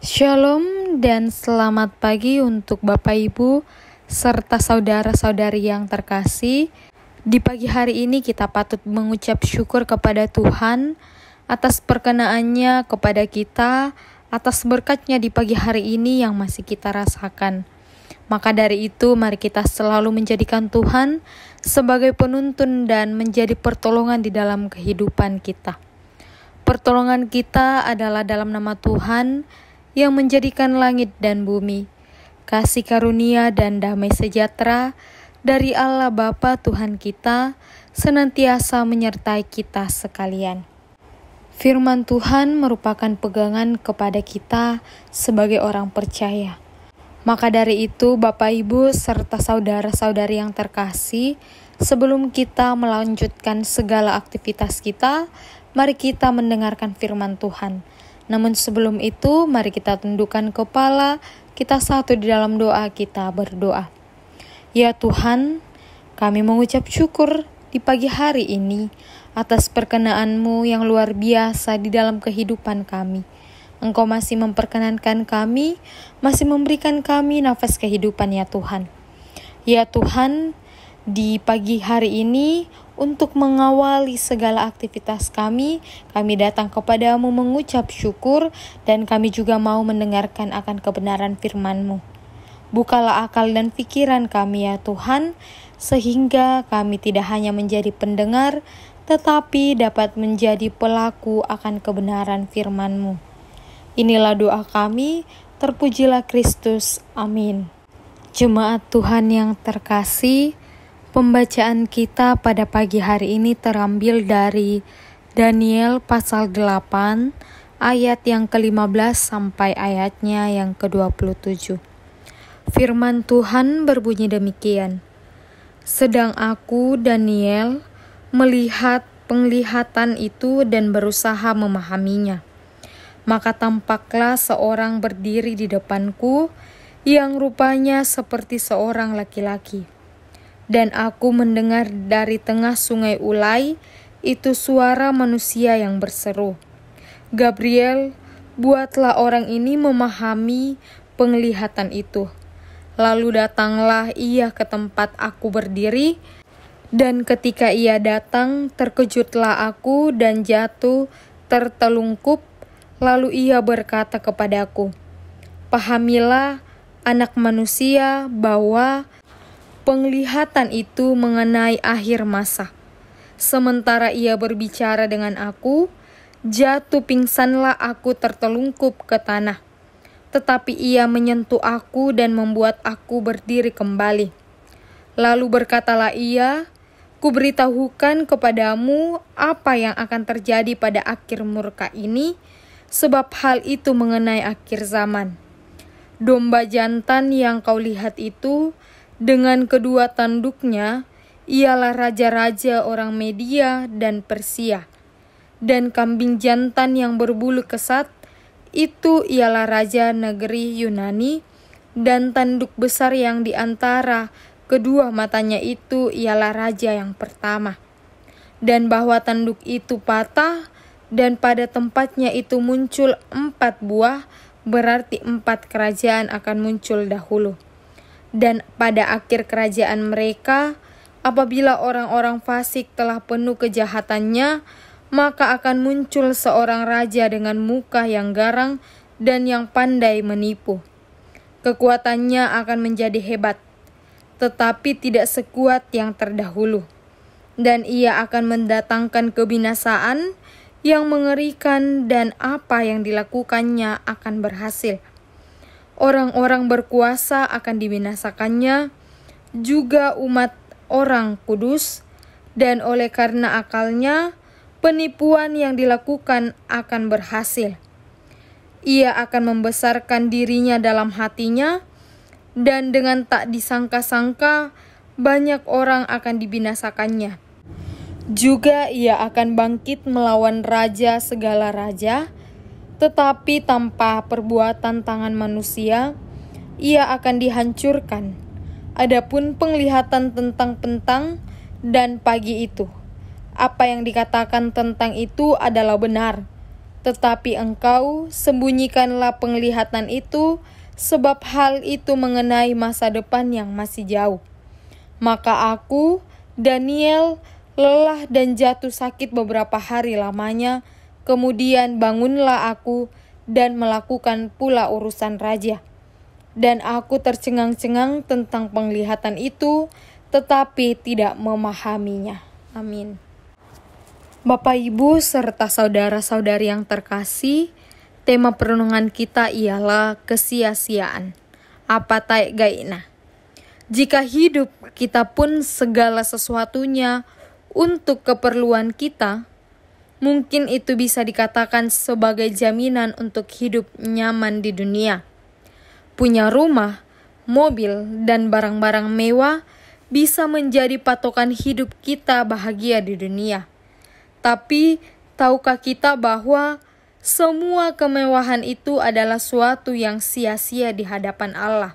Shalom dan selamat pagi untuk Bapak Ibu serta saudara-saudari yang terkasih. Di pagi hari ini kita patut mengucap syukur kepada Tuhan atas perkenaannya kepada kita, atas berkat-Nya di pagi hari ini yang masih kita rasakan. Maka dari itu mari kita selalu menjadikan Tuhan sebagai penuntun dan menjadi pertolongan di dalam kehidupan kita. Pertolongan kita adalah dalam nama Tuhan yang menjadikan langit dan bumi, kasih karunia dan damai sejahtera dari Allah Bapa Tuhan kita senantiasa menyertai kita sekalian. Firman Tuhan merupakan pegangan kepada kita sebagai orang percaya. Maka dari itu Bapak Ibu serta saudara-saudari yang terkasih, sebelum kita melanjutkan segala aktivitas kita, mari kita mendengarkan firman Tuhan. Namun sebelum itu, mari kita tundukkan kepala, kita satu di dalam doa, kita berdoa. Ya Tuhan, kami mengucap syukur di pagi hari ini atas perkenan-Mu yang luar biasa di dalam kehidupan kami. Engkau masih memperkenankan kami, masih memberikan kami nafas kehidupan ya Tuhan. Ya Tuhan, di pagi hari ini untuk mengawali segala aktivitas kami datang kepadamu mengucap syukur dan kami juga mau mendengarkan akan kebenaran firman-Mu. Bukalah akal dan pikiran kami ya Tuhan, sehingga kami tidak hanya menjadi pendengar, tetapi dapat menjadi pelaku akan kebenaran firman-Mu. Inilah doa kami, terpujilah Kristus, amin. Jemaat Tuhan yang terkasih, pembacaan kita pada pagi hari ini terambil dari Daniel pasal 8 ayat yang ke-15 sampai ayatnya yang ke-27. Firman Tuhan berbunyi demikian. Sedang aku, Daniel, melihat penglihatan itu dan berusaha memahaminya. Maka tampaklah seorang berdiri di depanku yang rupanya seperti seorang laki-laki. Dan aku mendengar dari tengah sungai Ulai itu suara manusia yang berseru, Gabriel, buatlah orang ini memahami penglihatan itu. Lalu datanglah ia ke tempat aku berdiri, dan ketika ia datang, terkejutlah aku dan jatuh tertelungkup. Lalu ia berkata kepadaku, pahamilah anak manusia bahwa penglihatan itu mengenai akhir masa. Sementara ia berbicara dengan aku, jatuh pingsanlah aku tertelungkup ke tanah. Tetapi ia menyentuh aku dan membuat aku berdiri kembali. Lalu berkatalah ia, kuberitahukan kepadamu apa yang akan terjadi pada akhir murka ini, sebab hal itu mengenai akhir zaman. Domba jantan yang kau lihat itu, dengan kedua tanduknya, ialah raja-raja orang Media dan Persia. Dan kambing jantan yang berbulu kesat, itu ialah raja negeri Yunani. Dan tanduk besar yang di antara kedua matanya itu ialah raja yang pertama. Dan bahwa tanduk itu patah, dan pada tempatnya itu muncul 4 buah, berarti 4 kerajaan akan muncul dahulu. Dan pada akhir kerajaan mereka, apabila orang-orang fasik telah penuh kejahatannya, maka akan muncul seorang raja dengan muka yang garang dan yang pandai menipu. Kekuatannya akan menjadi hebat, tetapi tidak sekuat yang terdahulu. Dan ia akan mendatangkan kebinasaan yang mengerikan, dan apa yang dilakukannya akan berhasil. Orang-orang berkuasa akan dibinasakannya, juga umat orang kudus, dan oleh karena akalnya, penipuan yang dilakukan akan berhasil. Ia akan membesarkan dirinya dalam hatinya, dan dengan tak disangka-sangka, banyak orang akan dibinasakannya. Juga ia akan bangkit melawan raja segala raja, tetapi tanpa perbuatan tangan manusia, ia akan dihancurkan. Adapun penglihatan tentang petang dan pagi itu, apa yang dikatakan tentang itu adalah benar. Tetapi engkau sembunyikanlah penglihatan itu, sebab hal itu mengenai masa depan yang masih jauh. Maka aku, Daniel, lelah dan jatuh sakit beberapa hari lamanya. Kemudian bangunlah aku dan melakukan pula urusan raja. Dan aku tercengang-cengang tentang penglihatan itu, tetapi tidak memahaminya. Amin. Bapak, Ibu, serta saudara-saudari yang terkasih, tema perenungan kita ialah kesia-siaan. Apa tai gaina? Jika hidup kita pun segala sesuatunya untuk keperluan kita, mungkin itu bisa dikatakan sebagai jaminan untuk hidup nyaman di dunia. Punya rumah, mobil, dan barang-barang mewah bisa menjadi patokan hidup kita bahagia di dunia. Tapi, tahukah kita bahwa semua kemewahan itu adalah suatu yang sia-sia di hadapan Allah?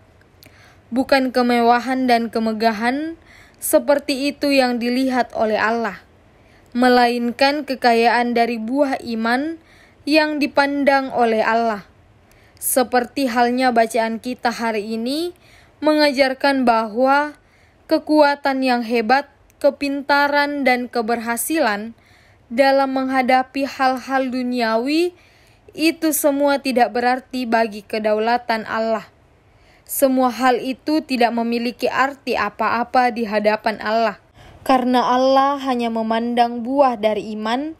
Bukan kemewahan dan kemegahan seperti itu yang dilihat oleh Allah, melainkan kekayaan dari buah iman yang dipandang oleh Allah. Seperti halnya bacaan kita hari ini mengajarkan bahwa kekuatan yang hebat, kepintaran, dan keberhasilan dalam menghadapi hal-hal duniawi itu semua tidak berarti bagi kedaulatan Allah. Semua hal itu tidak memiliki arti apa-apa di hadapan Allah, karena Allah hanya memandang buah dari iman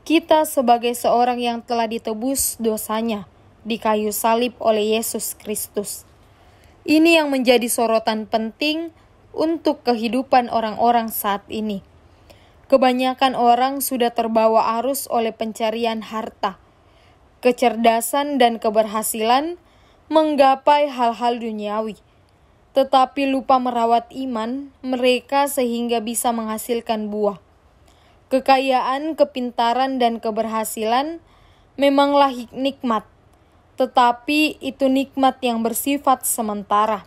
kita sebagai seorang yang telah ditebus dosanya di kayu salib oleh Yesus Kristus. Ini yang menjadi sorotan penting untuk kehidupan orang-orang saat ini. Kebanyakan orang sudah terbawa arus oleh pencarian harta, kecerdasan, dan keberhasilan menggapai hal-hal duniawi, tetapi lupa merawat iman mereka sehingga bisa menghasilkan buah. Kekayaan, kepintaran, dan keberhasilan memanglah nikmat, tetapi itu nikmat yang bersifat sementara.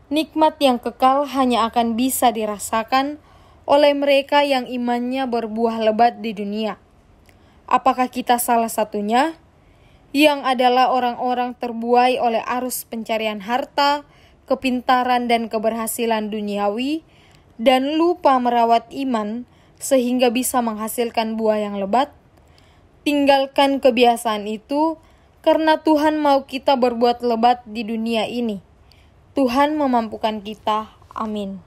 Nikmat yang kekal hanya akan bisa dirasakan oleh mereka yang imannya berbuah lebat di dunia. Apakah kita salah satunya? Yang adalah orang-orang terbuai oleh arus pencarian harta, kepintaran, dan keberhasilan duniawi, dan lupa merawat iman sehingga bisa menghasilkan buah yang lebat. Tinggalkan kebiasaan itu, karena Tuhan mau kita berbuat lebat di dunia ini. Tuhan memampukan kita. Amin.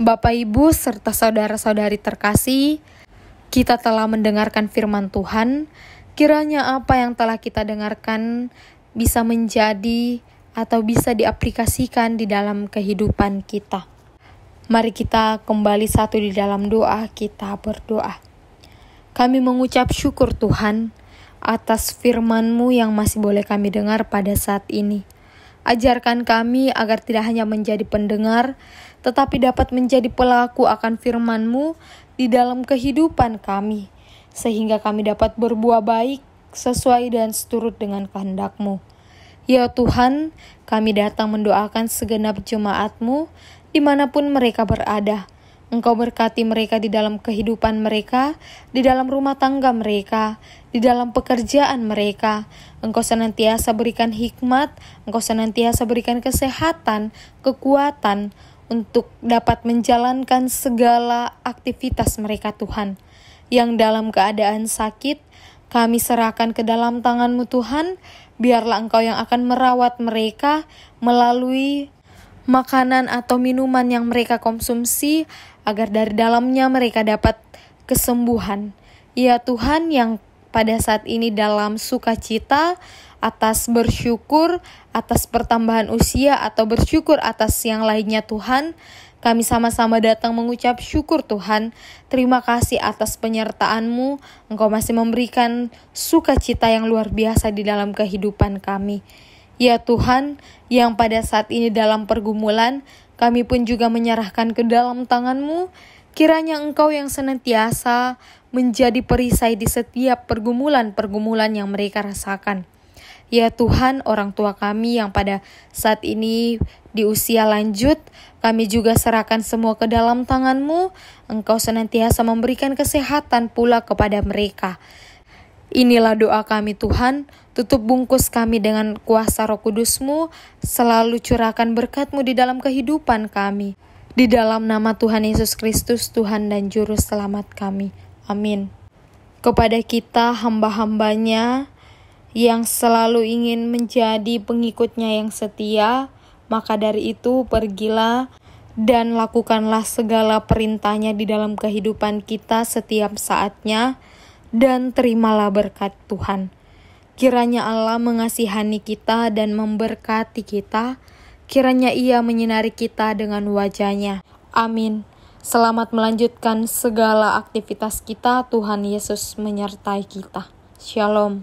Bapak, Ibu, serta saudara-saudari terkasih, kita telah mendengarkan firman Tuhan. Kiranya apa yang telah kita dengarkan bisa menjadi atau bisa diaplikasikan di dalam kehidupan kita. Mari kita kembali satu di dalam doa, kita berdoa. Kami mengucap syukur Tuhan atas firman-Mu yang masih boleh kami dengar pada saat ini. Ajarkan kami agar tidak hanya menjadi pendengar, tetapi dapat menjadi pelaku akan firman-Mu di dalam kehidupan kami, sehingga kami dapat berbuah baik sesuai dan seturut dengan kehendak-Mu. Ya Tuhan, kami datang mendoakan segenap jemaat-Mu dimanapun mereka berada. Engkau berkati mereka di dalam kehidupan mereka, di dalam rumah tangga mereka, di dalam pekerjaan mereka. Engkau senantiasa berikan hikmat, Engkau senantiasa berikan kesehatan, kekuatan untuk dapat menjalankan segala aktivitas mereka Tuhan. Yang dalam keadaan sakit, kami serahkan ke dalam tangan-Mu Tuhan. Biarlah Engkau yang akan merawat mereka melalui makanan atau minuman yang mereka konsumsi, agar dari dalamnya mereka dapat kesembuhan. Ya Tuhan, yang pada saat ini dalam sukacita atas bersyukur atas pertambahan usia atau bersyukur atas yang lainnya Tuhan, kami sama-sama datang mengucap syukur Tuhan. Terima kasih atas penyertaan-Mu. Engkau masih memberikan sukacita yang luar biasa di dalam kehidupan kami. Ya Tuhan, yang pada saat ini dalam pergumulan, kami pun juga menyerahkan ke dalam tangan-Mu. Kiranya Engkau yang senantiasa menjadi perisai di setiap pergumulan-pergumulan yang mereka rasakan. Ya Tuhan, orang tua kami yang pada saat ini di usia lanjut, kami juga serahkan semua ke dalam tangan-Mu. Engkau senantiasa memberikan kesehatan pula kepada mereka. Inilah doa kami Tuhan, tutup bungkus kami dengan kuasa Roh Kudus-Mu, selalu curahkan berkat-Mu di dalam kehidupan kami. Di dalam nama Tuhan Yesus Kristus, Tuhan dan Juru Selamat kami. Amin. Kepada kita hamba-hambanya yang selalu ingin menjadi pengikut-Nya yang setia, maka dari itu pergilah dan lakukanlah segala perintah-Nya di dalam kehidupan kita setiap saatnya, dan terimalah berkat Tuhan. Kiranya Allah mengasihani kita dan memberkati kita. Kiranya Ia menyinari kita dengan wajah-Nya. Amin. Selamat melanjutkan segala aktivitas kita. Tuhan Yesus menyertai kita. Shalom.